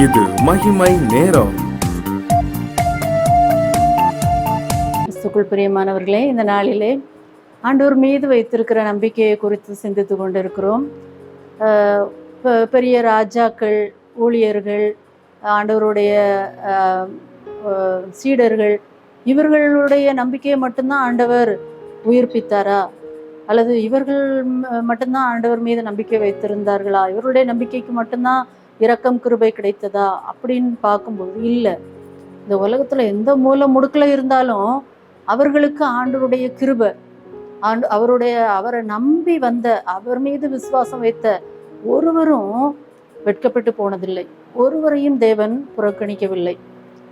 இது மகிமை நேரம். கிறிஸ்துக்குள் பிரியமானவர்களே, இந்த நாளிலே ஆண்டவர் மீது வைத்திருக்கிற நம்பிக்கையை குறித்து சிந்தித்து கொண்டிருக்கிறோம். பெரிய ராஜாக்கள், ஊழியர்கள், ஆண்டவருடைய சீடர்கள், இவர்களுடைய நம்பிக்கையை மட்டும்தான் ஆண்டவர் உயிர்ப்பித்தாரா, அல்லது இவர்கள் மட்டும்தான் ஆண்டவர் மீது நம்பிக்கை வைத்திருந்தார்களா, இவருடைய நம்பிக்கைக்கு மட்டும்தான் இரக்கம் கிருபை கிடைத்ததா அப்படின்னு பார்க்கும்போது இல்லை. இந்த உலகத்துல எந்த மூலை முடுக்கில் இருந்தாலும் அவர்களுக்கு ஆண்டவருடைய கிருபை, அவரை நம்பி வந்த, அவர் மீது விசுவாசம் வைத்த ஒருவரும் வெட்கப்பட்டு போனதில்லை, ஒருவரையும் தேவன் புறக்கணிக்கவில்லை.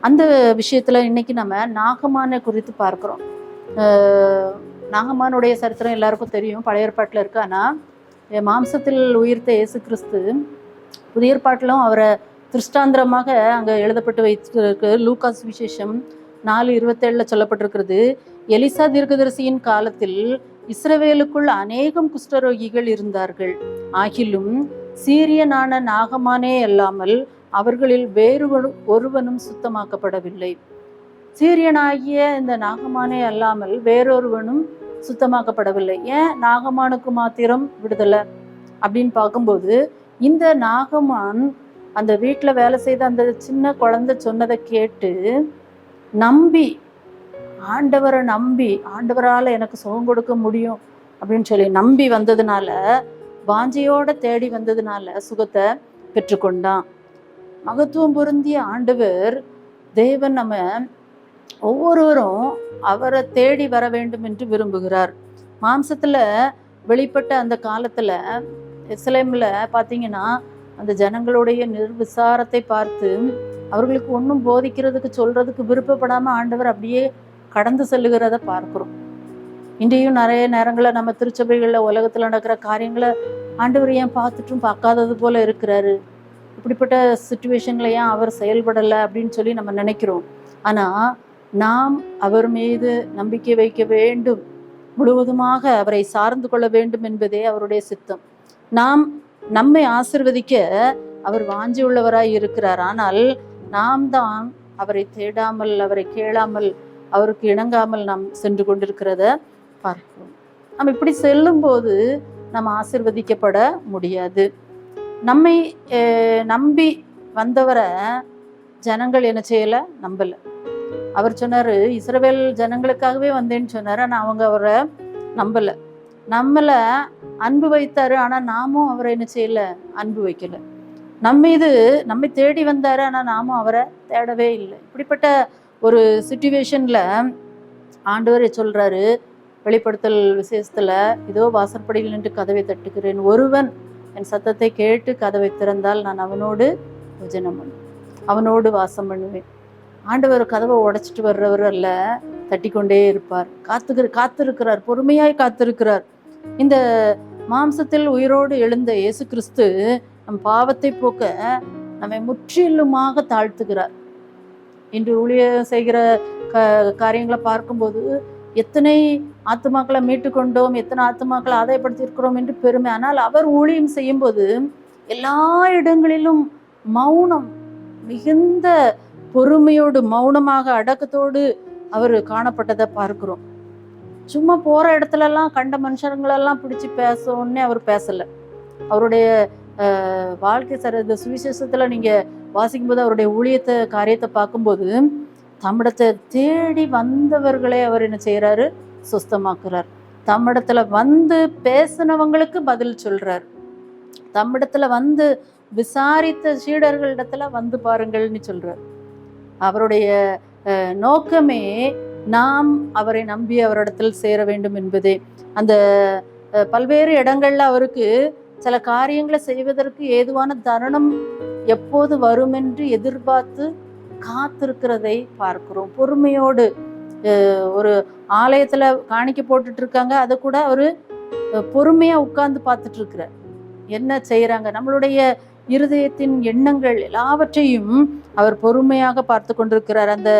அந்த விஷயத்துல இன்னைக்கு நம்ம நாகமான குறித்து பார்க்கிறோம். நாகமானுடைய சரித்திரம் எல்லாருக்கும் தெரியும், பழைய ஏற்பாட்டில் இருக்கு. ஆனால் மாம்சத்தில் உயிர்த்த இயேசு கிறிஸ்து புதிய ஏற்பாட்டிலும் அவரை திருஷ்டாந்திரமாக அங்கே எழுதப்பட்டு வைத்திருக்கு. லூக்காஸ் விசேஷம் 4:27 சொல்லப்பட்டிருக்கிறது. எலிசா தீர்க்கதரிசியின் காலத்தில் இஸ்ரவேலுக்குள் அநேகம் குஷ்டரோகிகள் இருந்தார்கள், ஆகிலும் சீரியனான நாகமானே அல்லாமல் அவர்களில் வேறு ஒருவனும் சுத்தமாக்கப்படவில்லை. சீரியனாகிய இந்த நாகமானே அல்லாமல் வேறொருவனும் சுத்தமாக்கப்படவில்லை. ஏன் நாகமானுக்கு மாத்திரம் விடுதலை அப்படின்னு பார்க்கும்போது, இந்த நாகமான் அந்த வீட்டில் வேலை செய்த அந்த சின்ன குழந்தை சொன்னதை கேட்டு நம்பி, ஆண்டவரை நம்பி, ஆண்டவரால் எனக்கு சுகம் கொடுக்க முடியும் அப்படின்னு சொல்லி நம்பி வந்ததுனால, வாஞ்சையோட தேடி வந்ததுனால சுகத்தை பெற்றுக்கொண்டான். மகத்துவம் பொருந்திய ஆண்டவர் தேவன் நம்ம ஒவ்வொருவரும் அவரை தேடி வர வேண்டும் என்று விரும்புகிறார். மாம்சத்துல வெளிப்பட்ட அந்த காலத்துல எருசலேம்ல பார்த்தீங்கன்னா, அந்த ஜனங்களுடைய நிர்விசாரத்தை பார்த்து அவர்களுக்கு ஒன்றும் போதிக்கிறதுக்கு சொல்றதுக்கு விருப்பப்படாம ஆண்டவர் அப்படியே கடந்து செல்லுகிறத பார்க்கிறோம். இன்றையும் நிறைய நேரங்களில் நம்ம திருச்சபைகளில் உலகத்தில் நடக்கிற காரியங்களை ஆண்டவர் ஏன் பார்த்துட்டும் பார்க்காதது போல இருக்கிறாரு, இப்படிப்பட்ட சுச்சுவேஷன்ல ஏன் அவர் செயல்படலை அப்படின்னு சொல்லி நம்ம நினைக்கிறோம். ஆனால் நாம் அவர் மீது நம்பிக்கை வைக்க வேண்டும், முழுவதுமாக அவரை சார்ந்து கொள்ள வேண்டும் என்பதே அவருடைய சித்தம். நாம் நம்மை ஆசிர்வதிக்க அவர் வாஞ்சி உள்ளவராய் இருக்கிறார். ஆனால் நாம் தான் அவரை தேடாமல், அவரை கேளாமல், அவருக்கு இணங்காமல் நாம் சென்று கொண்டிருக்கிறத பார்க்கிறோம். நம்ம இப்படி செல்லும்போது நம்ம ஆசிர்வதிக்கப்பட முடியாது. நம்மை நம்பி வந்தவரை ஜனங்கள் என்ன செய்யலை, நம்பலை. அவர் சொன்னார், இஸ்ரவேல் ஜனங்களுக்காகவே வந்தேன்னு சொன்னார். ஆனால் அவங்க அவரை நம்பலை. நம்மளை அன்பு வைத்தாரு, ஆனால் நாமும் அவரை என்ன செய்யலை, அன்பு வைக்கலை. நம்மை தேடி வந்தாரு, ஆனால் நாமும் அவரை தேடவே இல்லை. இப்படிப்பட்ட ஒரு சிச்சுவேஷன்ல ஆண்டவரே சொல்றாரு வெளிப்படுத்தல் விசேஷத்துல, இதோ வாசற்படியில் நின்று கதவை தட்டுகிறேன், ஒருவன் என் சத்தத்தை கேட்டு கதவை திறந்தால் நான் அவனோடு போஜனம் பண்ணுவேன், அவனோடு வாசம் பண்ணுவேன். ஆண்டவர் கதவை உடைச்சிட்டு வர்றவர் அல்ல, தட்டி கொண்டே இருப்பார், காத்திருக்கிறார், பொறுமையாய் காத்திருக்கிறார். இந்த மாம்சத்தில் உயிரோடு எழுந்த இயேசு கிறிஸ்து நம் பாவத்தை போக்க நம்மை முற்றிலுமாக தாழ்த்துகிறார். இன்று ஊழியம் செய்கிற காரியங்களை பார்க்கும்போது எத்தனை ஆத்துமாக்களை மீட்டு கொண்டோம், எத்தனை ஆத்துமாக்களை ஆதாயப்படுத்தியிருக்கிறோம் என்று பெருமை. ஆனால் அவர் ஊழியம் செய்யும்போது எல்லா இடங்களிலும் மௌனம், மிகுந்த பொறுமையோடு மௌனமாக அடக்கத்தோடு அவர் காணப்பட்டதை பார்க்கிறோம். சும்மா போற இடத்துலலாம் கண்ட மனுஷங்களெல்லாம் பிடிச்சி பேசணுன்னே அவர் பேசலை. அவருடைய வாழ்க்கை இந்த சுவிசேஷத்துல நீங்க வாசிக்கும் போது அவருடைய ஊழியத்தை காரியத்தை பார்க்கும்போது தம்மிடத்தை தேடி வந்தவர்களே அவர் என்ன செய்யறாரு, சுஸ்தமாக்குறார். தம்மிடத்துல வந்து பேசினவங்களுக்கு பதில் சொல்றார். தம்மிடத்துல வந்து விசாரித்த சீடர்களிடத்துல வந்து பாருங்கள்னு சொல்றார். அவருடைய நோக்கமே நாம் அவரை நம்பி அவரிடத்தில் சேர வேண்டும் என்பதே. அந்த பல்வேறு இடங்கள்ல அவருக்கு சில காரியங்களை செய்வதற்கு ஏதுவான தருணம் எப்போது வரும் என்று எதிர்பார்த்து காத்திருக்கிறதை பார்க்கிறோம். பொறுமையோடு ஒரு ஆலயத்துல காணிக்க போட்டுட்டு இருக்காங்க, அதை கூட அவரு பொறுமையா உட்கார்ந்து பார்த்துட்டு இருக்கிறார், என்ன செய்யறாங்க, நம்மளுடைய இருதயத்தின் எண்ணங்கள் எல்லாவற்றையும் அவர் பொறுமையாக பார்த்து கொண்டிருக்கிறார். அந்த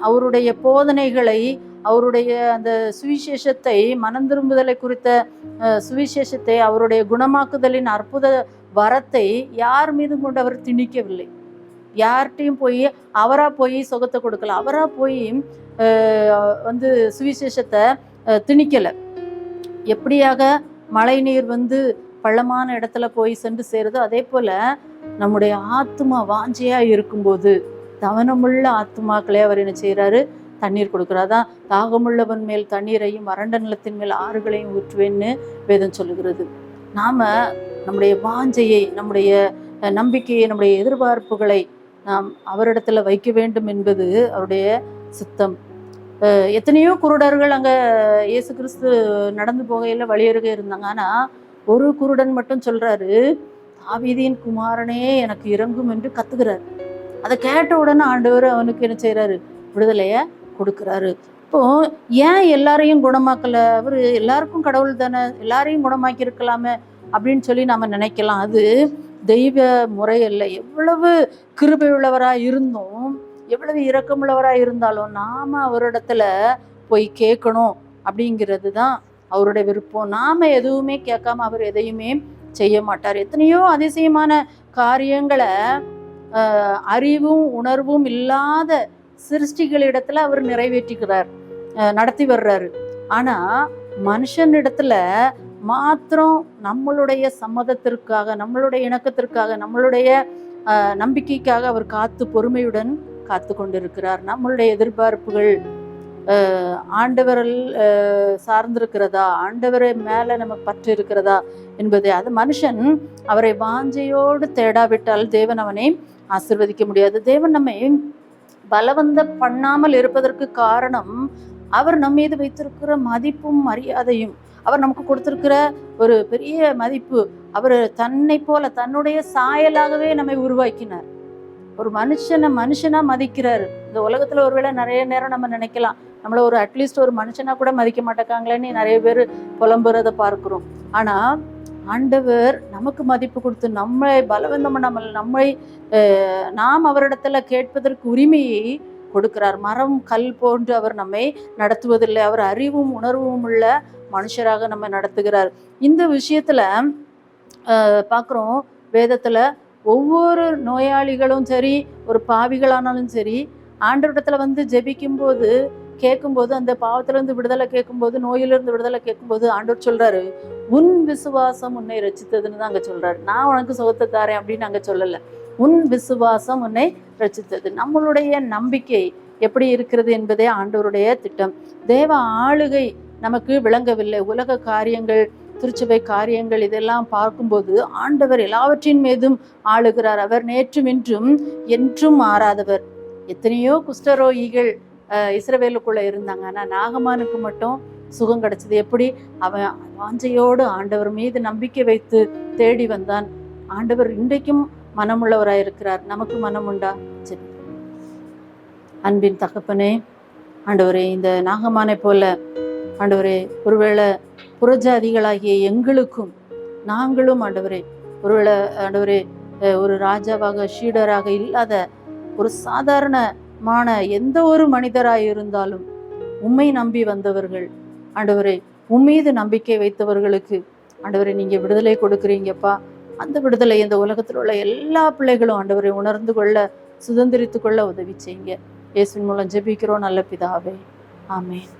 அவருடைய போதனைகளை, அவருடைய அந்த சுவிசேஷத்தை, மனம் திரும்புதலை குறித்த சுவிசேஷத்தை, அவருடைய குணமாக்குதலின் அற்புத வரத்தை யார் மீதும் கொண்டு அவர் திணிக்கவில்லை. யார்கிட்டையும் போய் அவராக போய் சுகத்தை கொடுக்கல, அவராக போய் வந்து சுவிசேஷத்தை திணிக்கலை. எப்படியாக மழை நீர் வந்து பள்ளமான இடத்துல போய் சென்று சேருதோ அதே போல நம்முடைய ஆத்மா வாஞ்சையா இருக்கும்போது தவனமுள்ள ஆத்மாக்களே அவர் என்ன செய்யறாரு, தண்ணீர் கொடுக்குறாதான். தாகமுள்ளவன் மேல் தண்ணீரையும் வறண்ட நிலத்தின் மேல் ஆறுகளையும் ஊற்றுவேன்னு வேதம் சொல்லுகிறது. நாம நம்முடைய வாஞ்சையை, நம்முடைய நம்பிக்கையை, நம்முடைய எதிர்பார்ப்புகளை நாம் அவரிடத்துல வைக்க வேண்டும் என்பது அவருடைய சித்தம். எத்தனையோ குருடர்கள் அங்க இயேசு கிறிஸ்து நடந்து போகையில வழியருக இருந்தாங்க. ஆனா ஒரு குருடன் மட்டும் சொல்றாரு, தாவீதின் குமாரனே எனக்கு இறங்கும் என்று கத்துக்கிறாரு. அதை கேட்ட உடனே ஆண்டவர் அவனுக்கு என்ன செய்யறாரு, விடுதலைய கொடுக்குறாரு. இப்போ ஏன் எல்லாரையும் குணமாக்கல, அவரு எல்லாருக்கும் கடவுள் தானே, எல்லாரையும் குணமாக்கி இருக்கலாமே அப்படின்னு சொல்லி நாம நினைக்கலாம். அது தெய்வ முறை அல்ல. எவ்வளவு கிருபை உள்ளவராக இருந்தும், எவ்வளவு இரக்கமுள்ளவராக இருந்தாலும் நாம அவரிடத்துல போய் கேட்கணும் அப்படிங்கிறது தான் அவருடைய விருப்பம். நாம எதுவுமே கேட்காம அவர் எதையுமே செய்ய மாட்டார். எத்தனையோ அதிசயமான காரியங்களை அறிவும் உணர்வும் இல்லாத சிருஷ்டிகளிடத்துல அவர் நிறைவேற்றிக்கிறார், நடத்தி வர்றாரு. ஆனா மனுஷனிடத்துல மாத்திரம் நம்மளுடைய சம்மதத்திற்காக, நம்மளுடைய இணக்கத்திற்காக, நம்மளுடைய நம்பிக்கைக்காக அவர் காத்து பொறுமையுடன் காத்து கொண்டிருக்கிறார். நம்மளுடைய எதிர்பார்ப்புகள் ஆண்டவரில் சார்ந்திருக்கிறதா, ஆண்டவரை மேல நமக்கு பற்று இருக்கிறதா என்பதை, அது மனுஷன் அவரை வாஞ்சையோடு தேடாவிட்டால் தேவன் அவனை ஆசீர்வதிக்க முடியாது. தேவன் நம்மை பலவந்த பண்ணாமல் இருப்பதற்கு காரணம் அவர் நம்ம மீது வைத்திருக்கிற மதிப்பும் மரியாதையும், அவர் நமக்கு கொடுத்திருக்கிற ஒரு பெரிய மதிப்பு. அவர் தன்னை போல தன்னுடைய சாயலாகவே நம்மை உருவாக்கினார். ஒரு மனுஷனா மதிக்கிறாரு. இந்த உலகத்துல ஒருவேளை நிறைய நேரம் நம்ம நினைக்கலாம், நம்மள ஒரு அட்லீஸ்ட் ஒரு மனுஷனா கூட மதிக்க மாட்டேங்காங்களேன்னு நிறைய பேர் புலம்புறதை பார்க்கிறோம். ஆனா ஆண்டவர் நமக்கு மதிப்பு கொடுத்து நம்மை பலவந்தம் நம்மை நாம் அவரிடத்துல கேட்பதற்கு உரிமையை கொடுக்கிறார். மரம் கல் போன்று அவர் நம்மை நடத்துவதில்லை. அவர் அறிவும் உணர்வும் உள்ள மனுஷராக நம்ம நடத்துகிறார். இந்த விஷயத்துல பார்க்குறோம் வேதத்துல, ஒவ்வொரு நோயாளிகளும் சரி, ஒரு பாவிகளானாலும் சரி, ஆண்டவரிடத்துல வந்து ஜெபிக்கும் போது கேட்கும்போது, அந்த பாவத்திலிருந்து விடுதலை கேட்கும்போது, நோயிலிருந்து விடுதலை கேட்கும்போது ஆண்டவர் சொல்றாரு, உன் விசுவாசம் உன்னை ரட்சித்ததுன்னு தான் அங்க சொல்றாரு. நான் உனக்கு சுகத்தை தாரேன் அப்படின்னு அங்க சொல்லல. உன் விசுவாசம் உன்னை ரட்சித்தது. நம்மளுடைய நம்பிக்கை எப்படி இருக்கிறது என்பதே ஆண்டவருடைய திட்டம். தேவ ஆளுகை நமக்கு விளங்கவில்லை. உலக காரியங்கள், திருச்சபை காரியங்கள் இதெல்லாம் பார்க்கும்போது ஆண்டவர் எல்லாவற்றின் மீதும் ஆளுகிறார். அவர் நேற்றும் இன்றும் என்றும் மாறாதவர். எத்தனையோ குஷ்டரோகிகள் இஸ்ரவேலுக்குள்ள இருந்தாங்க. ஆனா நாகமானுக்கு மட்டும் சுகம் கிடைச்சது. எப்படி? அவன் வாஞ்சையோடு ஆண்டவர் மீது நம்பிக்கை வைத்து தேடி வந்தான். ஆண்டவர் இன்றைக்கும் மனமுள்ளவராயிருக்கிறார். நமக்கு மனம் உண்டா? சரி. அன்பின் தகப்பனே, ஆண்டவரே, இந்த நாகமானை போல ஆண்டவரே, ஒருவேளை புறஜாதிகளாகிய எங்களுக்கும் நாங்களும் ஆண்டவரே, ஒருவேளை ஆண்டவரே ஒரு ராஜாவாக ஷீடராக இல்லாத ஒரு சாதாரணமான எந்த ஒரு மனிதராய் இருந்தாலும் உம்மை நம்பி வந்தவர்கள் ஆண்டவரே, உம்மீது நம்பிக்கை வைத்தவர்களுக்கு ஆண்டவரே நீங்க விடுதலை கொடுக்குறீங்கப்பா. அந்த விடுதலை இந்த உலகத்தில் உள்ள எல்லா பிள்ளைகளும் ஆண்டவரை உணர்ந்து கொள்ள, சுதந்திரித்து கொள்ள உதவி செய்யுங்க. இயேசுவின் மூலம் ஜெபிக்கிறோம் நல்ல பிதாவே. ஆமென்.